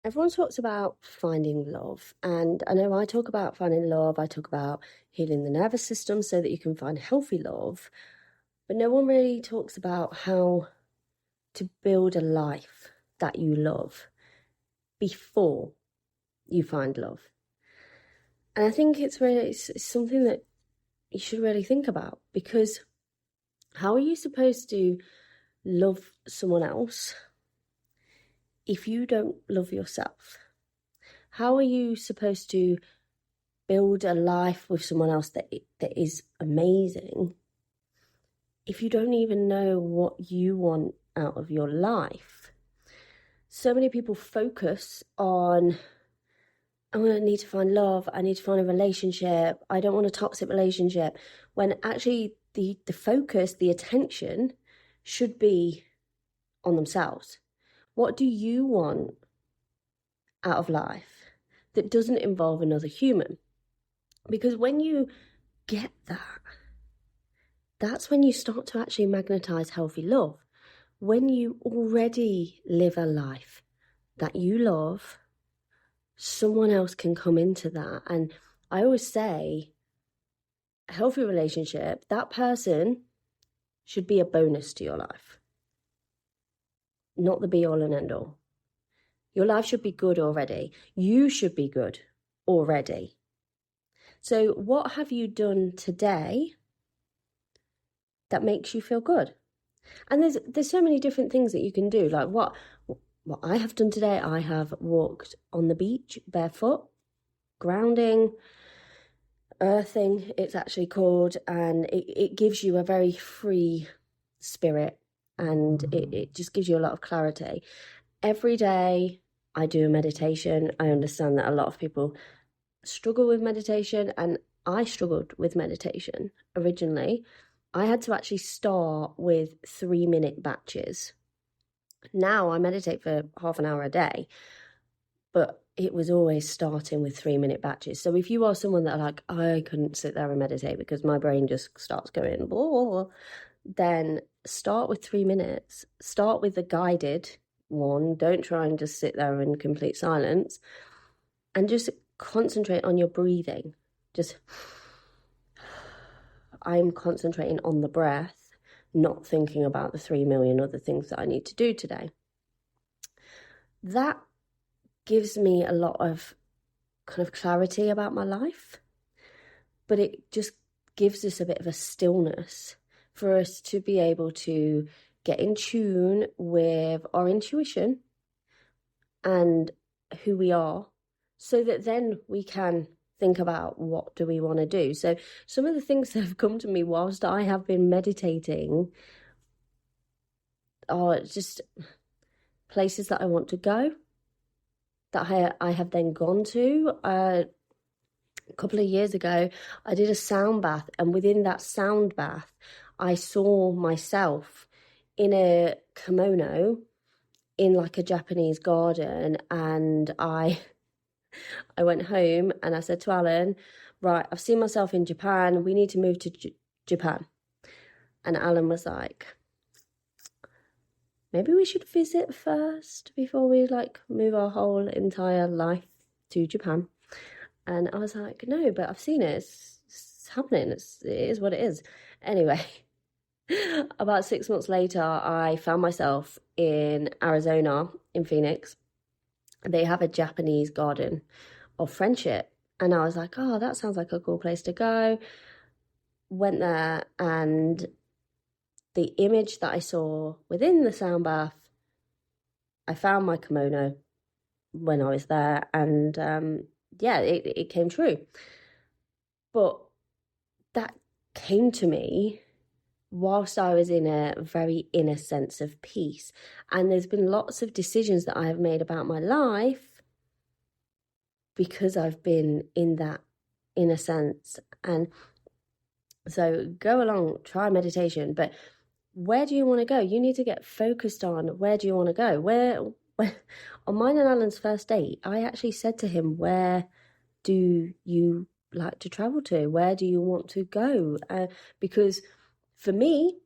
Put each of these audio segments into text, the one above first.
Everyone talks about finding love, and I know I talk about finding love, I talk about healing the nervous system so that you can find healthy love, but no one really talks about how to build a life that you love before you find love. And I think it's something that you should really think about, because how are you supposed to love someone else if you don't love yourself? How are you supposed to build a life with someone else that is amazing if you don't even know what you want out of your life? So many people focus on, I need to find love, I need to find a relationship, I don't want a toxic relationship, when actually the focus, the attention should be on themselves. What do you want out of life that doesn't involve another human? Because when you get that, that's when you start to actually magnetize healthy love. When you already live a life that you love, someone else can come into that. And I always say, a healthy relationship, that person should be a bonus to your life, not the be all and end all. Your life should be good already. You should be good already. So what have you done today that makes you feel good? And there's so many different things that you can do. Like what I have done today, I have walked on the beach barefoot, grounding, earthing, it's actually called, and it gives you a very free spirit, and it just gives you a lot of clarity. Every day I do a meditation. I understand that a lot of people struggle with meditation, and I struggled with meditation originally. I had to actually start with 3-minute batches. Now I meditate for half an hour a day, but it was always starting with 3-minute batches. So if you are someone that like, I couldn't sit there and meditate because my brain just starts going, blah, then start with 3 minutes. Start with the guided one. Don't try and just sit there in complete silence, and just concentrate on your breathing. I'm concentrating on the breath, not thinking about the 3 million other things that I need to do today. That gives me a lot of kind of clarity about my life, but it just gives us a bit of a stillness for us to be able to get in tune with our intuition and who we are, so that then we can think about what do we want to do. So some of the things that have come to me whilst I have been meditating are just places that I want to go, that I have then gone to. A couple of years ago, I did a sound bath, and within that sound bath, I saw myself in a kimono in like a Japanese garden, and I went home and I said to Alan, right, I've seen myself in Japan, we need to move to Japan. And Alan was like, maybe we should visit first before we like move our whole entire life to Japan. And I was like, no, but I've seen it, it's happening, it is what it is. Anyway, about 6 months later, I found myself in Arizona, in Phoenix. They have a Japanese garden of friendship, and I was like, oh, that sounds like a cool place to go. Went there, and the image that I saw within the sound bath, I found my kimono when I was there, and yeah, it came true. But that came to me whilst I was in a very inner sense of peace. And there's been lots of decisions that I have made about my life because I've been in that inner sense. And so go along, try meditation, but where do you want to go? You need to get focused on where do you want to go? Where on mine and Alan's first date, I actually said to him, where do you like to travel to? Where do you want to go? Because for me,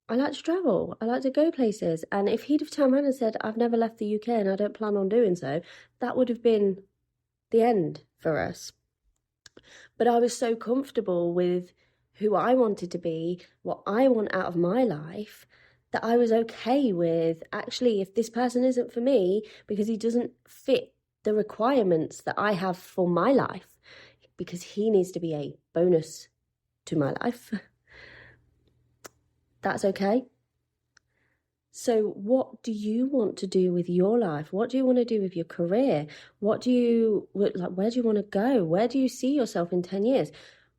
I like to travel. I like to go places. And if he'd have turned around and said, I've never left the UK and I don't plan on doing so, that would have been the end for us. But I was so comfortable with who I wanted to be, what I want out of my life, that I was okay with, actually, if this person isn't for me because he doesn't fit the requirements that I have for my life, because he needs to be a bonus to my life, that's okay. So what do you want to do with your life? What do you want to do with your career? What do you like? Where do you want to go? Where do you see yourself in 10 years?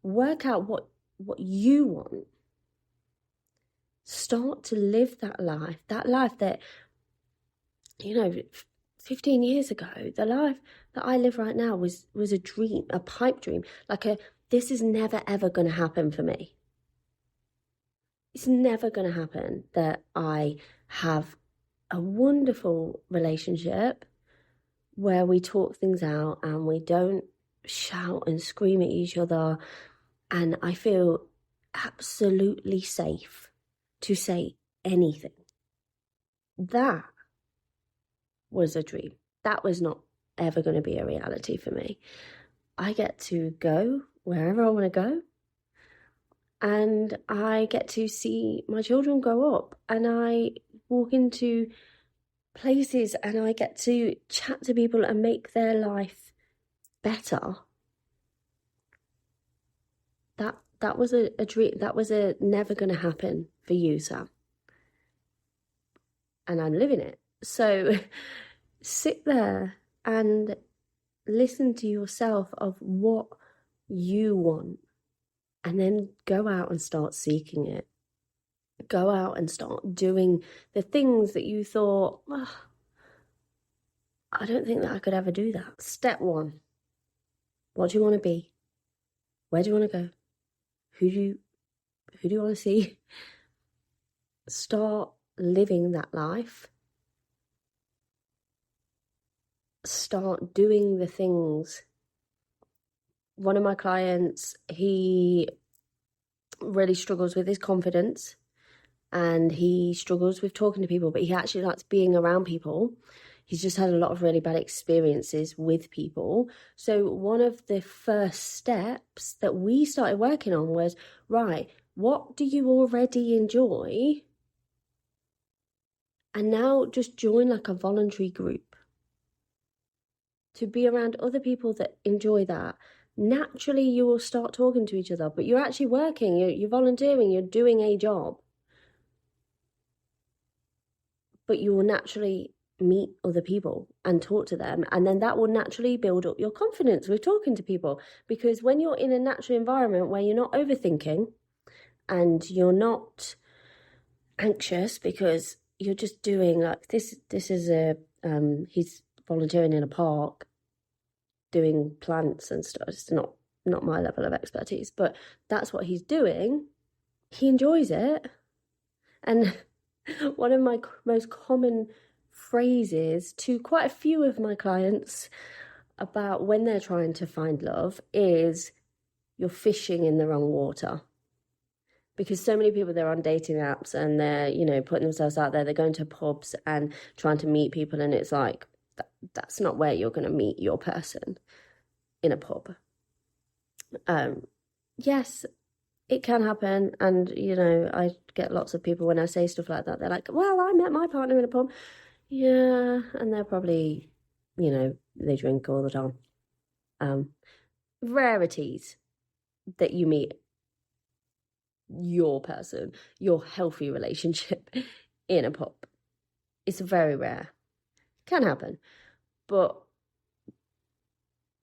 Work out what you want. Start to live that life that, 15 years ago, the life that I live right now was a dream, a pipe dream, this is never ever going to happen for me. It's never going to happen that I have a wonderful relationship where we talk things out and we don't shout and scream at each other, and I feel absolutely safe to say anything. That was a dream. That was not ever going to be a reality for me. I get to go wherever I want to go, and I get to see my children grow up, and I walk into places and I get to chat to people and make their life better. That was a dream. That was a never going to happen for you, Sam. And I'm living it. So sit there and listen to yourself of what you want, and then go out and start seeking it. Go out and start doing the things that you thought, I don't think that I could ever do that. Step 1, what do you want to be? Where do you want to go? Who do you want to see? Start living that life. Start doing the things. One of my clients, he really struggles with his confidence and he struggles with talking to people, but he actually likes being around people. He's just had a lot of really bad experiences with people. So one of the first steps that we started working on was, right, what do you already enjoy? And now just join like a voluntary group to be around other people that enjoy that. Naturally, you will start talking to each other, but you're actually working, you're volunteering, you're doing a job. But you will naturally meet other people and talk to them, and then that will naturally build up your confidence with talking to people, because when you're in a natural environment where you're not overthinking and you're not anxious because you're just doing like this is a he's volunteering in a park doing plants and stuff. It's not my level of expertise, but that's what he's doing. He enjoys it. And one of my most common phrases to quite a few of my clients about when they're trying to find love is, you're fishing in the wrong water. Because so many people, they're on dating apps and they're, putting themselves out there. They're going to pubs and trying to meet people, and it's like, that's not where you're going to meet your person, in a pub. Yes, it can happen, and I get lots of people when I say stuff like that, they're like, well, I met my partner in a pub. Yeah, and they're probably, they drink all the time. Rarities that you meet your person, your healthy relationship in a pub. It's very rare. Can happen. But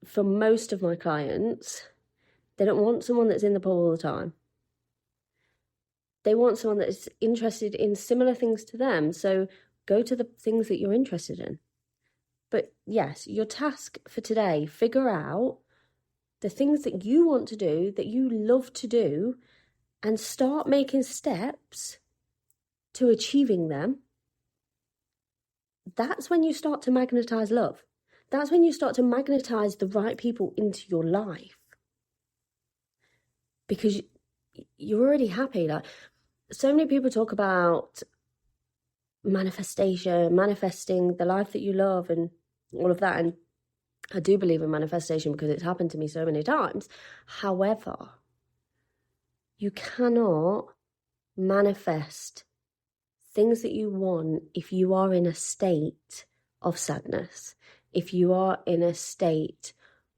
for most of my clients, they don't want someone that's in the pub all the time. They want someone that is interested in similar things to them. So go to the things that you're interested in. But yes, your task for today, figure out the things that you want to do, that you love to do, and start making steps to achieving them. That's when you start to magnetize love. That's when you start to magnetize the right people into your life. Because you're already happy. Like, so many people talk about manifestation, manifesting the life that you love and all of that. And I do believe in manifestation because it's happened to me so many times. However, you cannot manifest things that you want if you are in a state of sadness, if you are in a state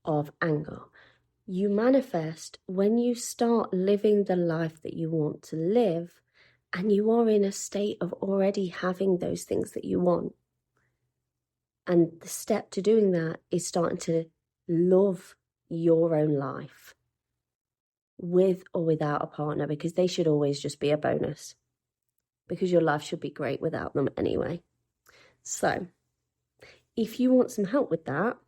of anger. You manifest when you start living the life that you want to live and you are in a state of already having those things that you want. And the step to doing that is starting to love your own life with or without a partner, because they should always just be a bonus, because your life should be great without them anyway. So if you want some help with that,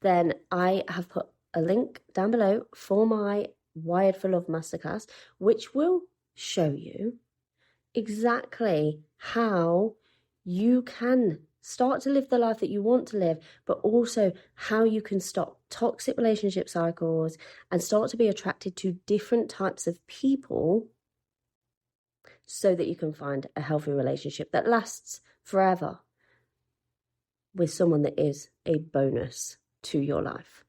then I have put a link down below for my Wired for Love masterclass, which will show you exactly how you can start to live the life that you want to live, but also how you can stop toxic relationship cycles and start to be attracted to different types of people so that you can find a healthy relationship that lasts forever with someone that is a bonus to your life.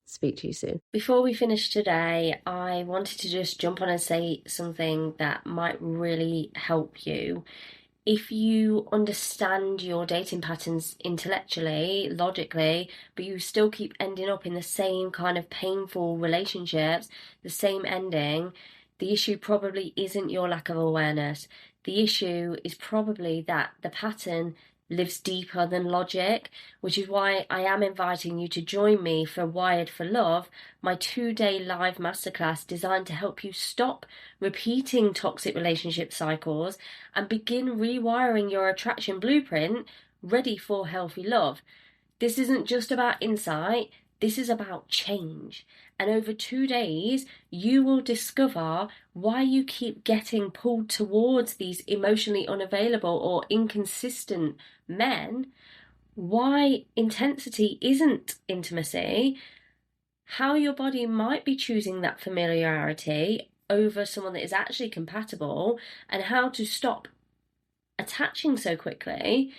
Speak to you soon. Before we finish today, I wanted to just jump on and say something that might really help you. If you understand your dating patterns intellectually, logically, but you still keep ending up in the same kind of painful relationships, the same ending, the issue probably isn't your lack of awareness. The issue is probably that the pattern lives deeper than logic, which is why I am inviting you to join me for Wired for Love, my 2-day live masterclass designed to help you stop repeating toxic relationship cycles and begin rewiring your attraction blueprint ready for healthy love. This isn't just about insight, this is about change. And over 2 days, you will discover why you keep getting pulled towards these emotionally unavailable or inconsistent men, why intensity isn't intimacy, how your body might be choosing that familiarity over someone that is actually compatible, and how to stop attaching so quickly,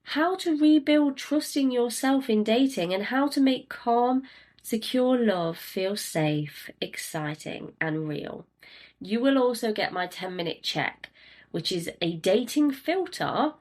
how to rebuild trusting yourself in dating, and how to make calm, secure love feel safe, exciting, and real. You will also get my 10-minute check, which is a dating filter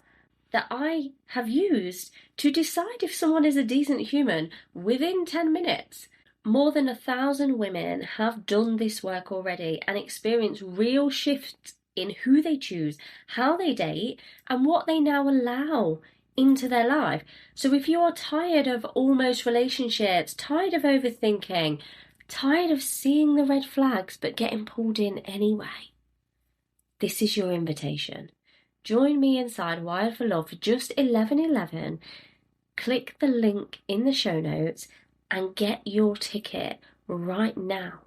that I have used to decide if someone is a decent human within 10 minutes. More than 1,000 women have done this work already and experienced real shifts in who they choose, how they date, and what they now allow into their life. So if you are tired of almost relationships, tired of overthinking, tired of seeing the red flags but getting pulled in anyway, this is your invitation. Join me inside Wired for Love for just $11.11. Click the link in the show notes and get your ticket right now.